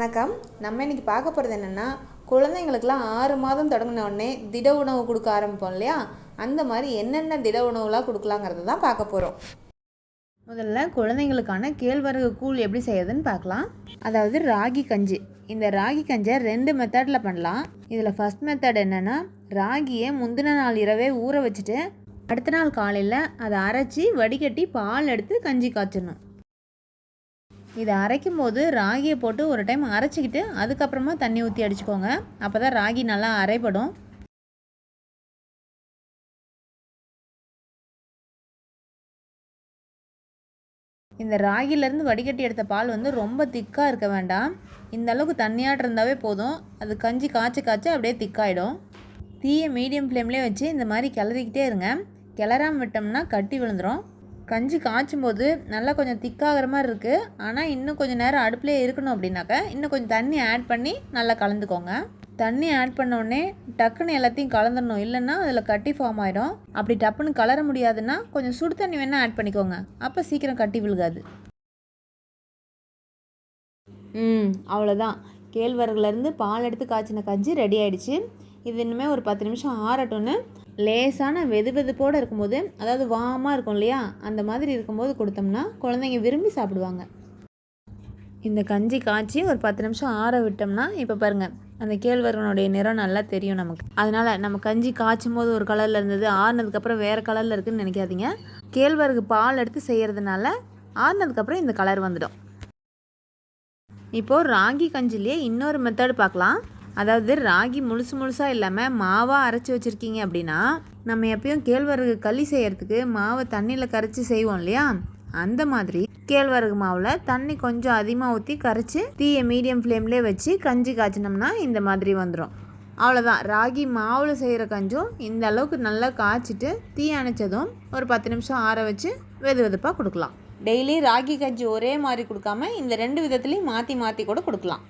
வணக்கம். நம்ம இன்றைக்கி பார்க்க போகிறது என்னென்னா, குழந்தைங்களுக்கெல்லாம் 6 மாதம் தொடங்கின உடனே திட உணவு கொடுக்க ஆரம்பிப்போம் இல்லையா? அந்த மாதிரி என்னென்ன திட உணவுலாம் கொடுக்கலாங்கிறது தான் பார்க்க போகிறோம். முதல்ல குழந்தைங்களுக்கான கேழ்வரகு கூழ் எப்படி செய்யறதுன்னு பார்க்கலாம். அதாவது ராகி கஞ்சி. இந்த ராகி கஞ்சை 2 மெத்தடில் பண்ணலாம். இதில் ஃபஸ்ட் மெத்தட் என்னென்னா, ராகியை முந்தின நாள் இரவே ஊற வச்சுட்டு அடுத்த நாள் காலையில் அதை அரைச்சி வடிகட்டி பால் எடுத்து கஞ்சி காய்ச்சணும். இதை அரைக்கும் போது ராகியை போட்டு ஒரு டைம் அரைச்சிக்கிட்டு அதுக்கப்புறமா தண்ணி ஊற்றி அடிச்சுக்கோங்க. அப்போ தான் ராகி நல்லா அரைப்படும். இந்த ராகிலேருந்து வடிகட்டி எடுத்த பால் ரொம்ப திக்காக இருக்க வேண்டாம். இந்த அளவுக்கு தண்ணியாட்டு இருந்தாவே போதும். அது கஞ்சி காய்ச்சி அப்படியே திக்காயிடும். தீயை மீடியம் ஃப்ளேம்லேயே வச்சு இந்த மாதிரி கிளறிக்கிட்டே இருங்க. கிளறாமல் விட்டோம்னா கட்டி விழுந்துடும். கஞ்சி காய்ச்சும் போது நல்லா கொஞ்சம் திக்காகிற மாதிரி இருக்குது. ஆனால் இன்னும் கொஞ்சம் நேரம் அடுப்புலேயே இருக்கணும் அப்படின்னாக்க இன்னும் கொஞ்சம் தண்ணி ஆட் பண்ணி நல்லா கலந்துக்கோங்க. தண்ணி ஆட் பண்ணோடனே டக்குன்னு எல்லாத்தையும் கலந்துடணும், இல்லைன்னா அதில் கட்டி ஃபார்ம் ஆகிடும். அப்படி டப்புன்னு கலர முடியாதுன்னா கொஞ்சம் சுடு தண்ணி வேணால் ஆட் பண்ணிக்கோங்க. அப்போ சீக்கிரம் கட்டி விழுகாது. அவ்வளோதான். கேழ்வரகுலேருந்து பால் எடுத்து காய்ச்சின கஞ்சி ரெடி ஆகிடுச்சு. இது இன்னுமே ஒரு 10 நிமிஷம் ஆறட்டும்னு லேசான வெதுவெதுப்போடு இருக்கும்போது, அதாவது வாமாக இருக்கும் இல்லையா, அந்த மாதிரி இருக்கும்போது கொடுத்தோம்னா குழந்தைங்க விரும்பி சாப்பிடுவாங்க. இந்த கஞ்சி காய்ச்சி ஒரு 10 நிமிஷம் ஆற விட்டோம்னா இப்போ பாருங்கள், அந்த கேழ்வரகுனுடைய நிறம் நல்லா தெரியும் நமக்கு. அதனால் நம்ம கஞ்சி காய்ச்சும் போது ஒரு கலரில் இருந்தது, ஆறுனதுக்கப்புறம் வேறு கலரில் இருக்குதுன்னு நினைக்காதீங்க. கேழ்வரகு பால் எடுத்து செய்கிறதுனால ஆறுனதுக்கப்புறம் இந்த கலர் வந்துடும். இப்போது ராகி கஞ்சிலேயே இன்னொரு மெத்தடு பார்க்கலாம். அதாவது ராகி முழுசாக இல்லாமல் மாவாக அரைச்சி வச்சுருக்கீங்க அப்படின்னா, நம்ம எப்பயும் கேழ்வரகு களி செய்கிறதுக்கு மாவை தண்ணியில் கரைச்சி செய்வோம் இல்லையா, அந்த மாதிரி கேழ்வரகு மாவில் தண்ணி கொஞ்சம் அதிகமாக ஊற்றி கரைச்சி தீயை மீடியம் ஃப்ளேம்லேயே வச்சு கஞ்சி காய்ச்சினோம்னா இந்த மாதிரி வந்துடும். அவ்வளோதான். ராகி மாவில் செய்கிற கஞ்சும் இந்த அளவுக்கு நல்லா காய்ச்சிட்டு தீ அணைச்சதும் ஒரு 10 நிமிஷம் ஆற வச்சு வெதுவெதுப்பாக கொடுக்கலாம். டெய்லி ராகி கஞ்சி ஒரே மாதிரி கொடுக்காம இந்த 2 விதத்துலேயும் மாற்றி கூட கொடுக்கலாம்.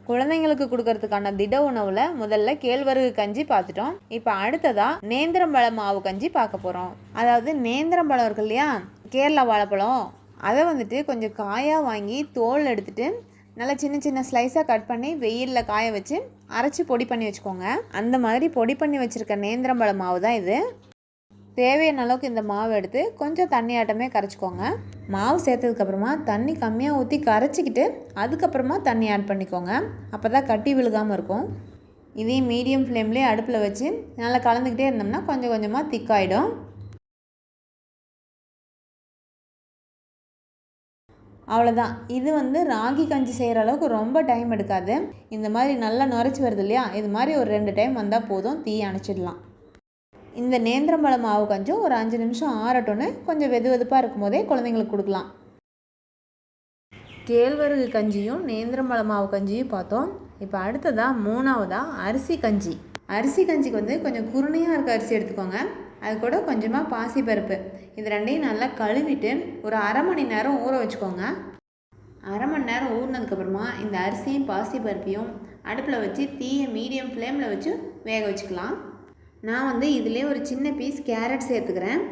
குழந்தைங்களுக்கு கொடுக்கறதுக்கான திட உணவில் முதல்ல கேழ்வரகு கஞ்சி பார்த்துட்டோம். இப்போ அடுத்ததாக நேந்திரம்பழ மாவு கஞ்சி பார்க்க போகிறோம். அதாவது நேந்திரம்பழம் இருக்கு இல்லையா, கேரளா வாழைப்பழம், அதை கொஞ்சம் காயாக வாங்கி தோல் எடுத்துட்டு நல்லா சின்ன ஸ்லைஸாக கட் பண்ணி வெயிலில் காய வச்சு அரைச்சி பொடி பண்ணி வச்சுக்கோங்க. அந்த மாதிரி பொடி பண்ணி வச்சுருக்க நேந்திரம்பழ மாவு தான் இது. தேவையான அளவுக்கு இந்த மாவு எடுத்து கொஞ்சம் தண்ணி ஆட்டமே கரைச்சிக்கோங்க. மாவு சேர்த்ததுக்கப்புறமா தண்ணி கம்மியாக ஊற்றி கரைச்சிக்கிட்டு அதுக்கப்புறமா தண்ணி ஆட் பண்ணிக்கோங்க. அப்போ தான் கட்டி விழுகாமல் இருக்கும். இதையும் மீடியம் ஃப்ளேம்லேயே அடுப்பில் வச்சு நல்லா கலந்துக்கிட்டே இருந்தோம்னா கொஞ்சம் கொஞ்சமாக திக்காயிடும். அவ்வளோதான். இது ராகி கஞ்சி செய்கிற அளவுக்கு ரொம்ப டைம் எடுக்காது. இந்த மாதிரி நல்லா நுரைச்சி வருது இல்லையா, இது மாதிரி ஒரு 2 டைம் வந்தால் போதும், தீ அணைச்சிடலாம். இந்த நேந்திரம்பழ மாவு கஞ்சும் ஒரு 5 நிமிஷம் ஆறட்டும்னு கொஞ்சம் வெதுவெதுப்பாக இருக்கும் போதே குழந்தைங்களுக்கு கொடுக்கலாம். கேழ்வரகு கஞ்சியும் நேந்திரம்பழ மாவு கஞ்சியும் பார்த்தோம். இப்போ அடுத்ததாக 3வதாக அரிசி கஞ்சி. அரிசி கஞ்சிக்கு கொஞ்சம் குருணையாக இருக்க அரிசி எடுத்துக்கோங்க. அது கூட கொஞ்சமாக பாசிப்பருப்பு, இது ரெண்டையும் நல்லா கழுவிட்டு ஒரு அரை மணி நேரம் ஊற வச்சுக்கோங்க. அரை மணி நேரம் ஊறினதுக்கப்புறமா இந்த அரிசியும் பாசிப்பருப்பையும் அடுப்பில் வச்சு தீயை மீடியம் ஃப்ளேமில் வச்சு வேக வச்சுக்கலாம். நான் இதிலே ஒரு சின்ன பீஸ் கேரட் சேர்த்துக்கிறேன்.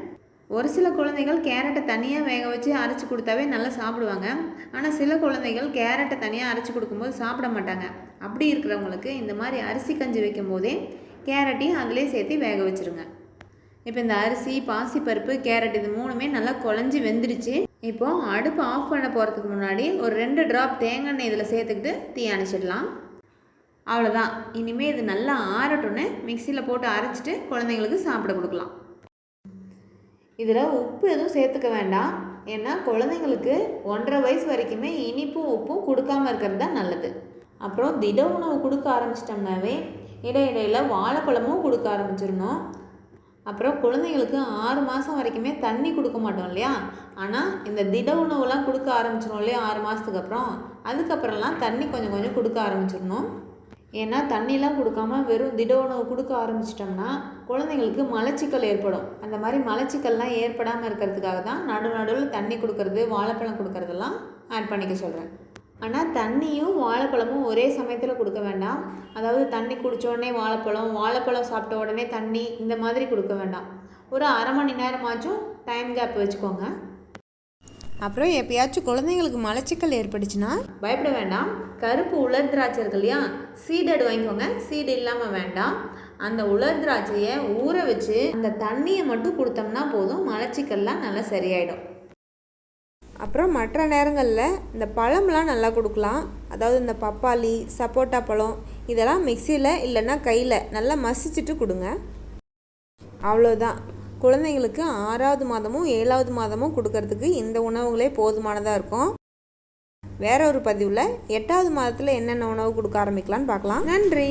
ஒரு சில குழந்தைகள் கேரட்டை தனியாக வேக வச்சு அரைச்சி கொடுத்தாவே நல்லா சாப்பிடுவாங்க. ஆனால் சில குழந்தைகள் கேரட்டை தனியாக அரைச்சி கொடுக்கும்போது சாப்பிட மாட்டாங்க. அப்படி இருக்கிறவங்களுக்கு இந்த மாதிரி அரிசி கஞ்சி வைக்கும் போதே கேரட்டையும் அதிலே சேர்த்து வேக வச்சுருங்க. இப்போ இந்த அரிசி, பாசிப்பருப்பு, கேரட் இது 3மே நல்லா குழஞ்சி வெந்துடுச்சு. இப்போது அடுப்பு ஆஃப் பண்ண போகிறதுக்கு முன்னாடி ஒரு 2 ட்ராப் தேங்காய் எண்ணெய் இதில் சேர்த்துக்கிட்டு தீ அணைச்சிடலாம். அவ்வளோதான். இனிமேல் இது நல்லா ஆறட்டும்னு மிக்சியில் போட்டு அரைச்சிட்டு குழந்தைங்களுக்கு சாப்பிட கொடுக்கலாம். இதில் உப்பு எதுவும் சேர்த்துக்க வேண்டாம். ஏன்னா குழந்தைங்களுக்கு 1.5 வயசு வரைக்குமே இனிப்பும் உப்பும் கொடுக்காமல் இருக்கிறது தான் நல்லது. அப்புறம் திட உணவு கொடுக்க ஆரம்பிச்சிட்டோம்னாவே இடையிடையில் வாழைப்பழமும் கொடுக்க ஆரம்பிச்சிடணும். அப்புறம் குழந்தைங்களுக்கு 6 மாதம் வரைக்குமே தண்ணி கொடுக்க மாட்டோம் இல்லையா, ஆனால் இந்த திட உணவுலாம் கொடுக்க ஆரம்பிச்சிடும் இல்லையா 6 மாதத்துக்கு அப்புறம், அதுக்கப்புறம்லாம் தண்ணி கொஞ்சம் கொஞ்சம் கொடுக்க ஆரம்பிச்சிடணும். ஏன்னா தண்ணிலாம் கொடுக்காம வெறும் திட உணவு கொடுக்க ஆரம்பிச்சிட்டோம்னா குழந்தைங்களுக்கு மலச்சிக்கல் ஏற்படும். அந்த மாதிரி மலச்சிக்கல்லாம் ஏற்படாமல் இருக்கிறதுக்காக தான் நடுவில் தண்ணி கொடுக்கறது, வாழைப்பழம் கொடுக்கறதெல்லாம் ஆட் பண்ணிக்க சொல்கிறேன். ஆனால் தண்ணியும் வாழைப்பழமும் ஒரே சமயத்தில் கொடுக்க வேண்டாம். அதாவது தண்ணி குடித்த உடனே வாழைப்பழம் சாப்பிட்ட உடனே தண்ணி, இந்த மாதிரி கொடுக்க வேண்டாம். ஒரு அரை மணி நேரமாச்சும் டைம் கேப் வச்சுக்கோங்க. அப்புறம் எப்பயாச்சும் குழந்தைங்களுக்கு மலச்சிக்கல் ஏற்பட்டுச்சுன்னா பயப்பட வேண்டாம். கருப்பு உலர் திராட்சை இருக்கு இல்லையா, சீடட் வாங்கிக்கோங்க. சீடு இல்லாமல் வேண்டாம். அந்த உலர் திராட்சையை ஊற வச்சு அந்த தண்ணியை மட்டும் கொடுத்தோம்னா போதும், மலச்சிக்கல்லாம் நல்லா சரியாயிடும். அப்புறம் மற்ற நேரங்களில் இந்த பழம்லாம் நல்லா கொடுக்கலாம். அதாவது இந்த பப்பாளி, சப்போட்டா பழம் இதெல்லாம் மிக்சியில் இல்லைன்னா கையில் நல்லா மசிச்சுட்டு கொடுங்க. அவ்வளோதான். குழந்தைங்களுக்கு 6வது மாதமும் 7வது மாதமும் கொடுக்கறதுக்கு இந்த உணவுகளே போதுமானதாக இருக்கும். வேற ஒரு பதிவில் 8வது மாதத்தில் என்னென்ன உணவு கொடுக்க ஆரம்பிக்கலான்னு பார்க்கலாம். நன்றி.